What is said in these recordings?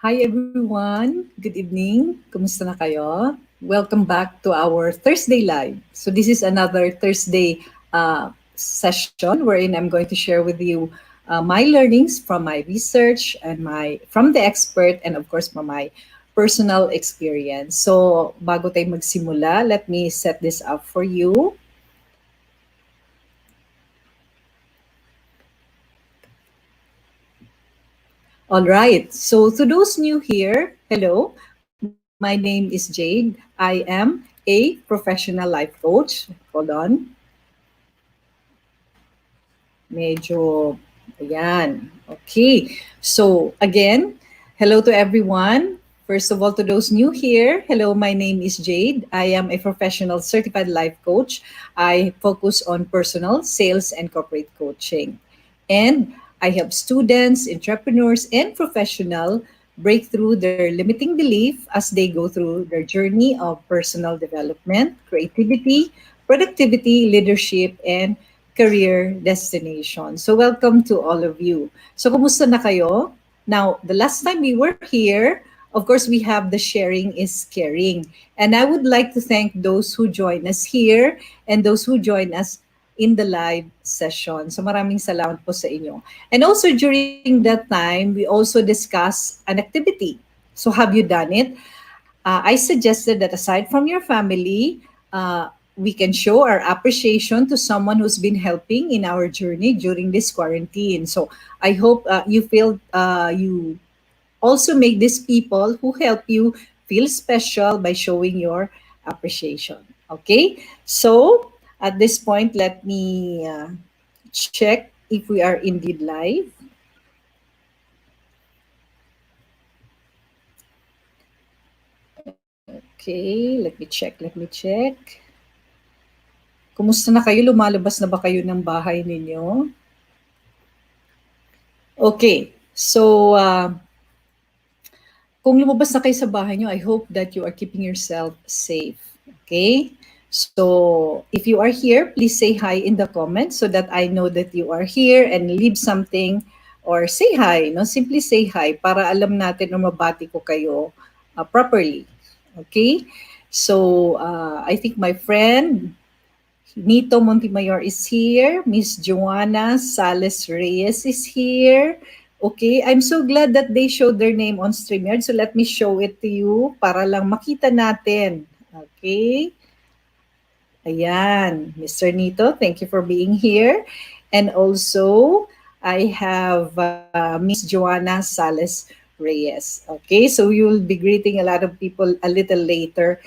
Hi everyone, good evening. Kumusta na kayo? Welcome back to our Thursday Live. So this is another Thursday session wherein I'm going to share with you my learnings from my research and from the expert and of course from my personal experience. So bago tayo magsimula, let me set this up for you. All right. So to those new here, hello. My name is Jade. I am a professional life coach. Hold on. Medyo, ayan. Okay. So again, hello to everyone. First of all, to those new here, hello, my name is Jade. I am a professional certified life coach. I focus on personal, sales, and corporate coaching. And I help students, entrepreneurs, and professional break through their limiting belief as they go through their journey of personal development, creativity, productivity, leadership, and career destination. So welcome to all of you. So kumusta na kayo? Now, the last time we were here, of course, we have the sharing is caring. And I would like to thank those who join us here and those who join us in the live session. So maraming salamat po sa inyo. And also during that time, we also discuss an activity. So have you done it? I suggested that aside from your family, we can show our appreciation to someone who's been helping in our journey during this quarantine. So I hope you feel you also make these people who help you feel special by showing your appreciation. Okay, so at this point, let me check if we are indeed live. Okay, let me check. Kumusta na kayo? Lumalabas na ba kayo ng bahay ninyo? Okay, so kung lumabas na kayo sa bahay nyo, I hope that you are keeping yourself safe. Okay? So, if you are here, please say hi in the comments so that I know that you are here and leave something or say hi. No? Simply say hi para alam natin na mabati ko kayo properly. Okay? So, I think my friend Nito Montemayor is here. Miss Joanna Sales Reyes is here. Okay, I'm so glad that they showed their name on StreamYard. So let me show it to you para lang makita natin. Okay. Ayan, Mr. Nito, thank you for being here. And also, I have Miss Joanna Sales Reyes. Okay, so you will be greeting a lot of people a little later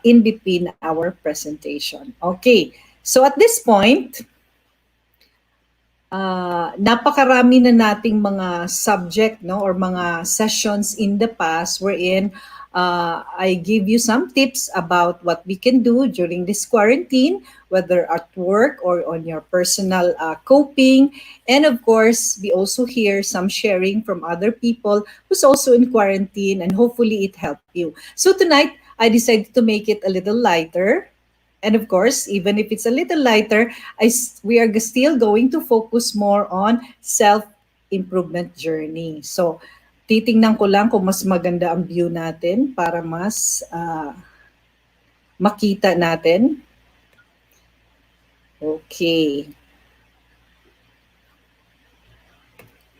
in between our presentation. Okay, so at this point, napakarami na nating mga subject no or mga sessions in the past wherein I give you some tips about what we can do during this quarantine, whether at work or on your personal coping. And of course, we also hear some sharing from other people who's also in quarantine, and hopefully it helped you. So tonight, I decided to make it a little lighter. And of course, even if it's a little lighter, we are still going to focus more on self-improvement journey. So, titingnan ko lang kung mas maganda ang view natin para mas makita natin. Okay.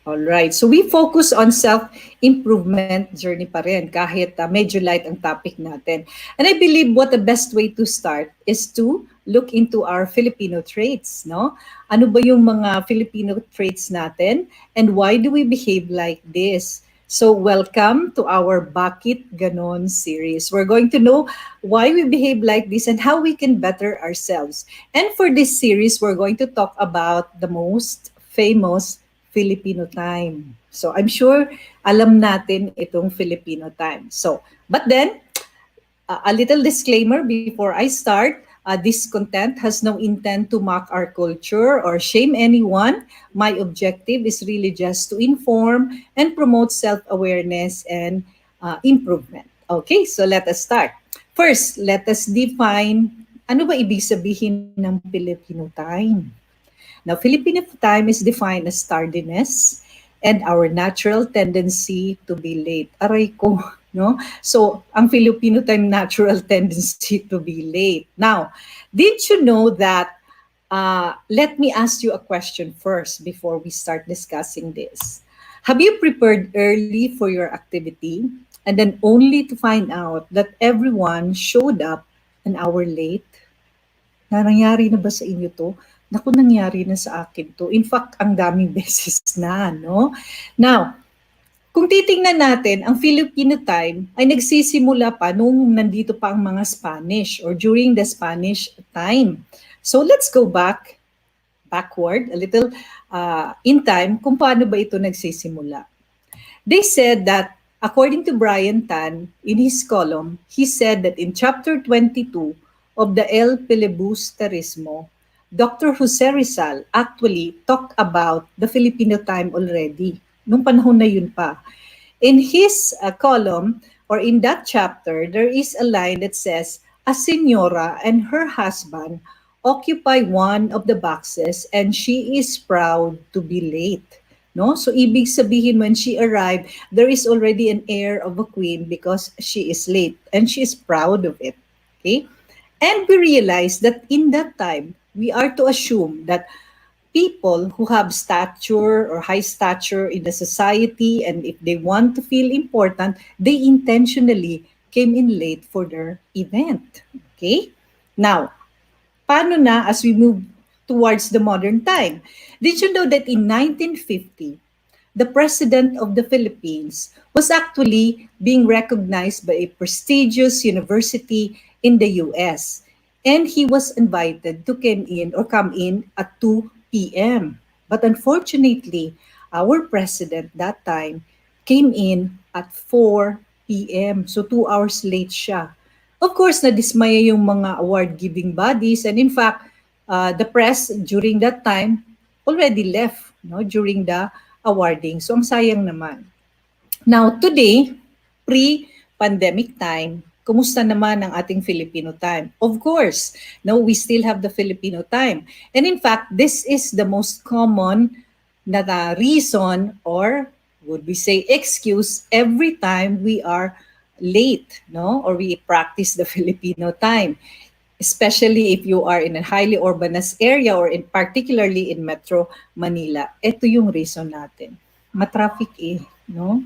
All right. So we focus on self-improvement journey pa rin kahit medyo light ang topic natin. And I believe what the best way to start is to look into our Filipino traits, no? Ano ba yung mga Filipino traits natin and why do we behave like this? So welcome to our BAKIT GANON series. We're going to know why we behave like this and how we can better ourselves. And for this series, we're going to talk about the most famous Filipino time. So I'm sure alam natin itong Filipino time. So, but then, a little disclaimer before I start. This content has no intent to mock our culture or shame anyone. My objective is really just to inform and promote self-awareness and improvement. Okay, so let us start. First, let us define ano ba ibig sabihin ng Filipino time. Now, Filipino time is defined as tardiness and our natural tendency to be late. Aray ko, no? So, ang Filipino time natural tendency to be late. Now, did you know that let me ask you a question first before we start discussing this. Have you prepared early for your activity and then only to find out that everyone showed up an hour late? Nangyari na ba sa inyo to? Naku, nangyari na sa akin to. In fact, ang daming beses na, no? Now, kung titingnan natin, ang Filipino time ay nagsisimula pa nung nandito pa ang mga Spanish or during the Spanish time. So let's go backward a little in time kung paano ba ito nagsisimula. They said that according to Brian Tan, in his column, he said that in chapter 22 of the El Filibusterismo, Dr. Jose Rizal actually talked about the Filipino time already. Nung panahon na yun pa. In his column, or in that chapter, there is a line that says, a señora and her husband occupy one of the boxes and she is proud to be late. No? So ibig sabihin when she arrived, there is already an air of a queen because she is late and she is proud of it. Okay? And we realize that in that time, we are to assume that people who have stature or high stature in the society, and if they want to feel important, they intentionally came in late for their event. Okay? Now, paano na as we move towards the modern time? Did you know that in 1950, the president of the Philippines was actually being recognized by a prestigious university in the US. And he was invited to come in at 2 p.m. But unfortunately, our president that time came in at 4 p.m. So 2 hours late siya. Of course, nadismaya yung mga award-giving bodies. And in fact, the press during that time already left during the awarding. So ang sayang naman. Now, today, pre-pandemic time, kumusta naman ang ating Filipino time? Of course, no, we still have the Filipino time. And in fact, this is the most common na reason or would we say excuse every time we are late, no? Or we practice the Filipino time. Especially if you are in a highly urbanized area or in particularly in Metro Manila. Ito yung reason natin. Matraffic no?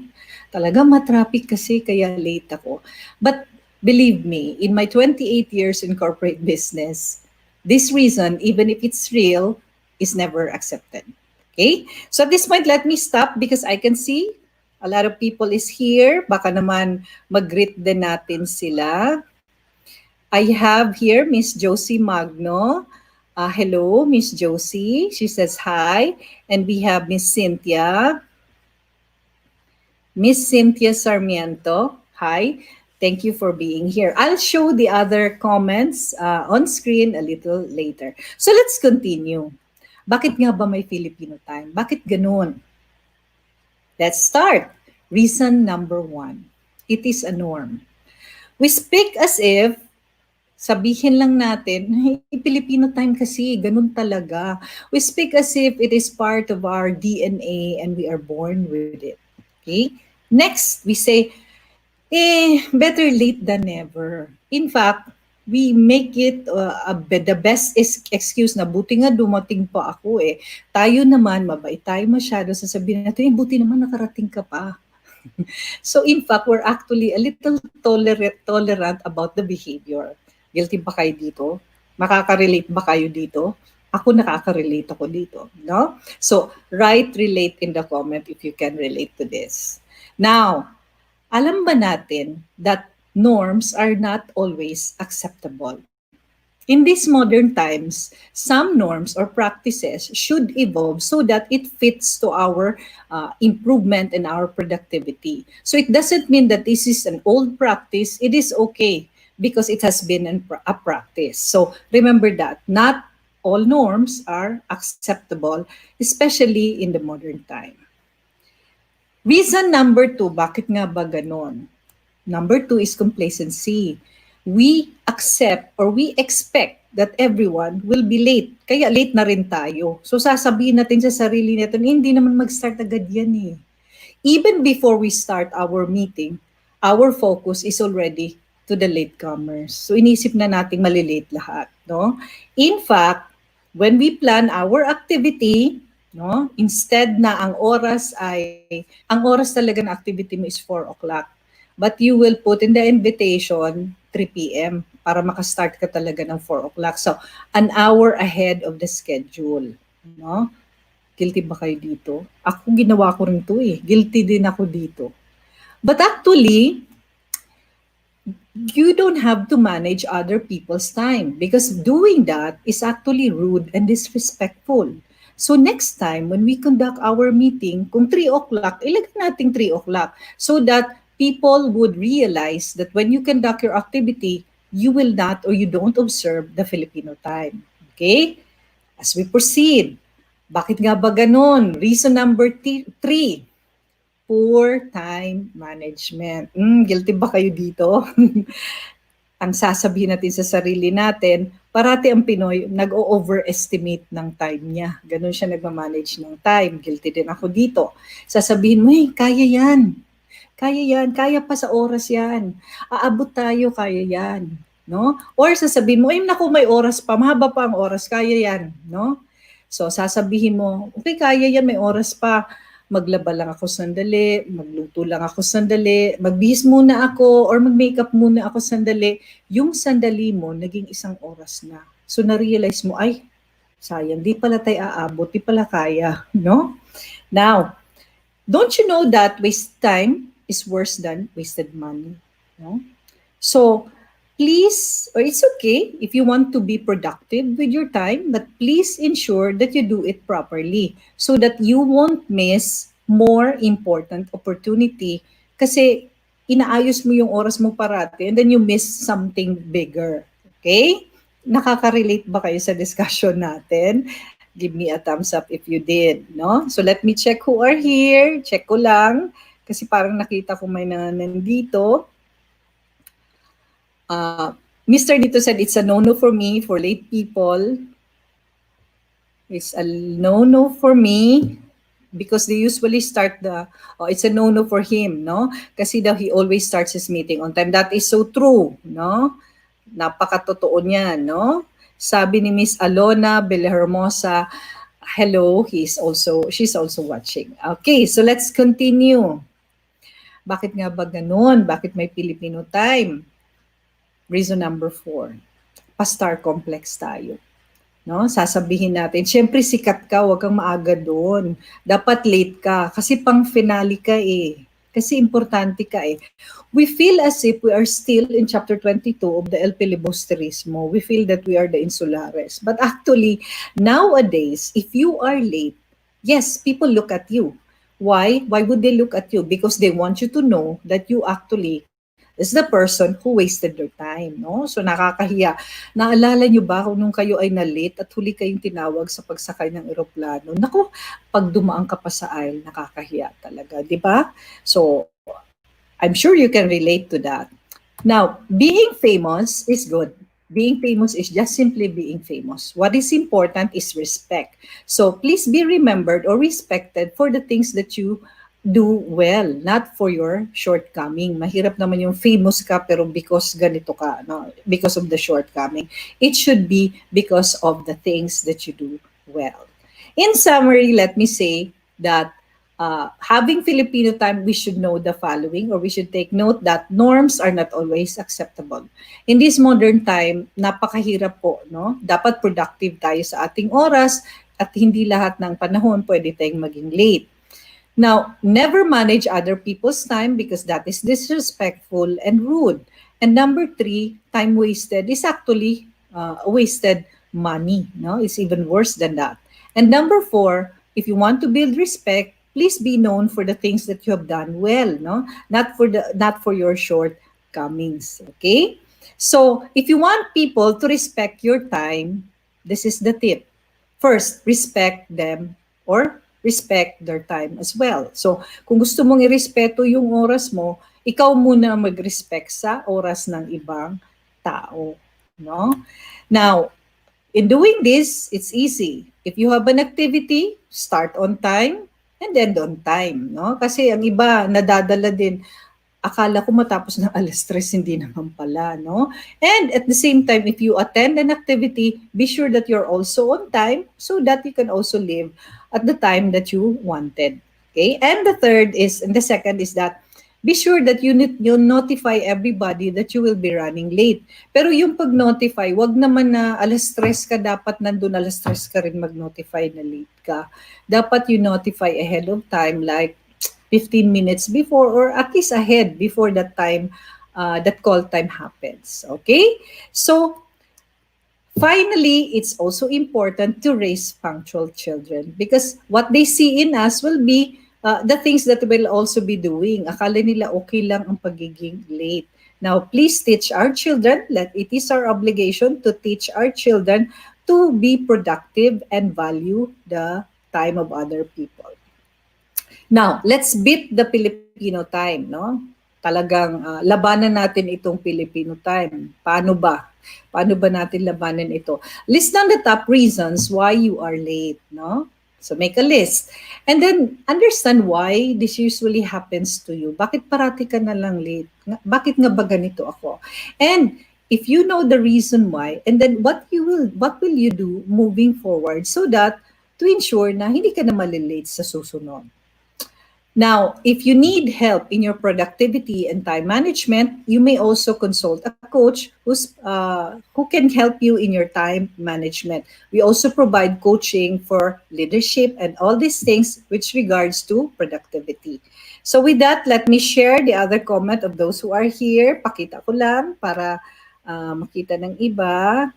Talaga matraffic kasi kaya late ako. But believe me, in my 28 years in corporate business, this reason, even if it's real, is never accepted. Okay? So at this point, let me stop because I can see a lot of people is here. Baka naman mag-greet din natin sila. I have here Miss Josie Magno. Hello, Miss Josie. She says hi. And we have Miss Cynthia. Miss Cynthia Sarmiento. Hi. Thank you for being here. I'll show the other comments on screen a little later. So let's continue. Bakit nga ba may Filipino time? Bakit ganun? Let's start. Reason number 1. It is a norm. We speak as if sabihin lang natin, hey, Filipino time kasi, ganun talaga. We speak as if it is part of our DNA and we are born with it. Okay? Next, we say, better late than never. In fact, we make it the best excuse na buti nga dumating pa ako Tayo naman, mabait tayo masyado, sasabihin natin, buti naman nakarating ka pa. So in fact, we're actually a little tolerant about the behavior. Guilty ba kayo dito? Makaka-relate ba kayo dito? Ako nakaka-relate ako dito, no? So, relate in the comment if you can relate to this. Now, alam ba natin that norms are not always acceptable? In these modern times, some norms or practices should evolve so that it fits to our improvement and our productivity. So it doesn't mean that this is an old practice. It is okay because it has been a practice. So remember that not all norms are acceptable, especially in the modern time. Reason number 2, bakit nga ba ganon? Number 2 is complacency. We accept or we expect that everyone will be late. Kaya late na rin tayo. So sasabihin natin sa sarili natin, hindi naman mag-start agad yan eh. Even before we start our meeting, our focus is already to the latecomers. So inisip na nating malilate lahat, no? In fact, when we plan our activity, no, instead na ang oras talaga ng activity mo is 4 o'clock. But you will put in the invitation 3 p.m. para makastart ka talaga ng 4 o'clock. So, an hour ahead of the schedule, no? Guilty ba kayo dito? Ako ginawa ko rin to eh. Guilty din ako dito. But actually, you don't have to manage other people's time because doing that is actually rude and disrespectful. So next time when we conduct our meeting, kung 3 o'clock, ilagay natin 3 o'clock so that people would realize that when you conduct your activity, you will not or you don't observe the Filipino time. Okay? As we proceed, bakit nga ba ganon? Reason number 3, poor time management. Guilty ba kayo dito? Ang sasabihin natin sa sarili natin, parati ang Pinoy nag-o-overestimate ng time niya. Ganon siya nagmamanage ng time. Guilty din ako dito. Sasabihin mo, hey, kaya yan. Kaya yan. Kaya pa sa oras yan. Aabot tayo, kaya yan. No? Or sasabihin mo, naku, may oras pa. Mahaba pa ang oras. Kaya yan. No? So, sasabihin mo, okay, kaya yan. May oras pa. Maglaba lang ako sandali, magluto lang ako sandali, magbihis muna ako or mag-makeup muna ako sandali. Yung sandali mo, naging 1 oras na. So na-realize mo, ay, sayang, di pala tayo aabot, di pala kaya, no? Now, don't you know that wasted time is worse than wasted money? No? So, please, or it's okay if you want to be productive with your time, but please ensure that you do it properly so that you won't miss more important opportunity kasi inaayos mo yung oras mo parati and then you miss something bigger. Okay? Nakaka-relate ba kayo sa discussion natin? Give me a thumbs up if you did, no? So let me check who are here. Check ko lang kasi parang nakita ko may nandito. Mr. Dito said it's a no-no for me, for late people. It's a no-no for me because they usually start it's a no-no for him, no? Kasi daw he always starts his meeting on time. That is so true, no? Napakatotoo niya, no? Sabi ni Miss Alona Villahermosa, hello, she's also watching. Okay, so let's continue. Bakit nga ba ganun? Bakit may Filipino time? Reason number 4, pa-star complex tayo. No? Sasabihin natin, syempre sikat ka, huwag kang maaga doon. Dapat late ka, kasi pang finale ka eh. Kasi importante ka eh. We feel as if we are still in chapter 22 of the El Filibusterismo. We feel that we are the insulares. But actually, nowadays, if you are late, yes, people look at you. Why? Why would they look at you? Because they want you to know that you actually is the person who wasted their time, no? So nakakahiya. Naalala niyo ba kung nung kayo ay na-late at huli kayong tinawag sa pagsakay ng eroplano? Naku, pag dumaan ka pa sa aisle, nakakahiya talaga, di ba? So, I'm sure you can relate to that. Now, being famous is good. Being famous is just simply being famous. What is important is respect. So, please be remembered or respected for the things that you do well, not for your shortcoming. Mahirap naman yung famous ka pero because ganito ka, no? Because of the shortcoming. It should be because of the things that you do well. In summary, let me say that having Filipino time, we should know the following or we should take note that norms are not always acceptable. In this modern time, napakahirap po, no? Dapat productive tayo sa ating oras at hindi lahat ng panahon pwede tayong maging late. Now, never manage other people's time because that is disrespectful and rude. And number 3, time wasted is actually wasted money. No, it's even worse than that. And number 4, if you want to build respect, please be known for the things that you have done well. No, not for your shortcomings. Okay. So, if you want people to respect your time, this is the tip. First, respect them or respect their time as well. So, kung gusto mong irespeto yung oras mo, ikaw muna mag-respect sa oras ng ibang tao, no? Now, In doing this, it's easy. If you have an activity, start on time and end on time, no? Kasi ang iba nadadala din, akala ko matapos ng 3:00, hindi naman pala, no? And at the same time, if you attend an activity, be sure that you're also on time so that you can also live at the time that you wanted. Okay? And the second is that be sure that you notify everybody that you will be running late. Pero yung pag-notify, wag naman na 3:00 ka dapat nandun, 3:00 ka rin mag-notify na late ka. Dapat you notify ahead of time, like 15 minutes before or at least ahead before that time, that call time happens. Okay? So, finally, it's also important to raise punctual children because what they see in us will be the things that we'll also be doing. Akala nila okay lang ang pagiging late. Now, please teach our children, it is our obligation to teach our children to be productive and value the time of other people. Now, let's beat the Filipino time, no? Talagang labanan natin itong Filipino time. Paano ba? Paano ba natin labanan ito? List down the top reasons why you are late, no? So make a list. And then understand why this usually happens to you. Bakit parati ka na lang late? Bakit nga ba ganito ako? And if you know the reason why, and then what will you do moving forward so that to ensure na hindi ka na malilate sa susunod? Now, if you need help in your productivity and time management, you may also consult a coach who can help you in your time management. We also provide coaching for leadership and all these things which regards to productivity. So with that, let me share the other comment of those who are here. Pakita ko lang para makita ng iba.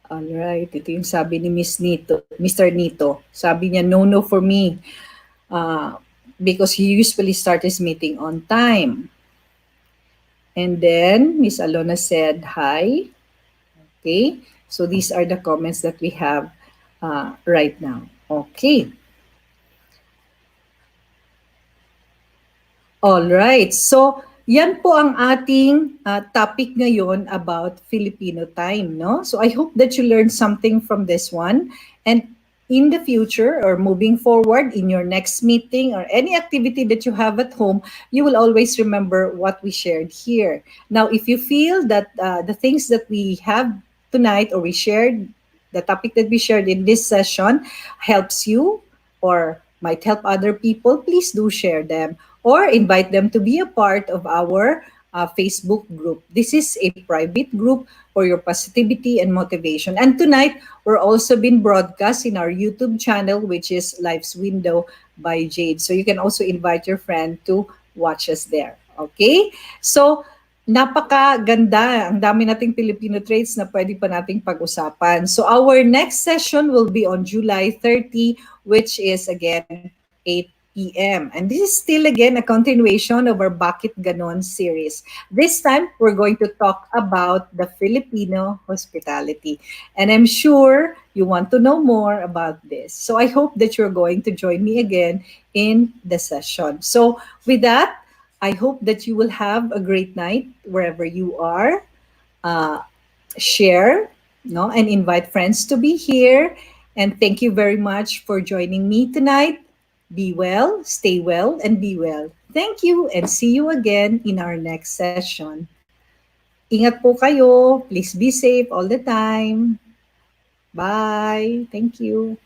Alright, ito yung sabi ni Mr. Nito. Sabi niya, no for me. Because he usually starts his meeting on time. And then, Miss Alona said, hi. Okay, so these are the comments that we have right now. Okay. Alright, so yan po ang ating topic ngayon about Filipino time, no? So I hope that you learned something from this one. And in the future or moving forward in your next meeting or any activity that you have at home, you will always remember what we shared here. Now, if you feel that the things that we have tonight or we shared, the topic that we shared in this session helps you or might help other people, please do share them or invite them to be a part of our Facebook group. This is a private group for your positivity and motivation. And tonight, we're also being broadcast in our YouTube channel, which is Life's Window by Jade. So you can also invite your friend to watch us there. Okay? So, napakaganda. Ang dami nating Filipino traits na pwede pa nating pag-usapan. So our next session will be on July 30, which is again 8 p.m. And this is still again a continuation of our Bakit Ganon series. This time, we're going to talk about the Filipino hospitality. And I'm sure you want to know more about this. So I hope that you're going to join me again in the session. So with that, I hope that you will have a great night wherever you are. Share, no, and invite friends to be here. And thank you very much for joining me tonight. Be well, stay well, and be well. Thank you and see you again in our next session. Ingat po kayo. Please be safe all the time. Bye. Thank you.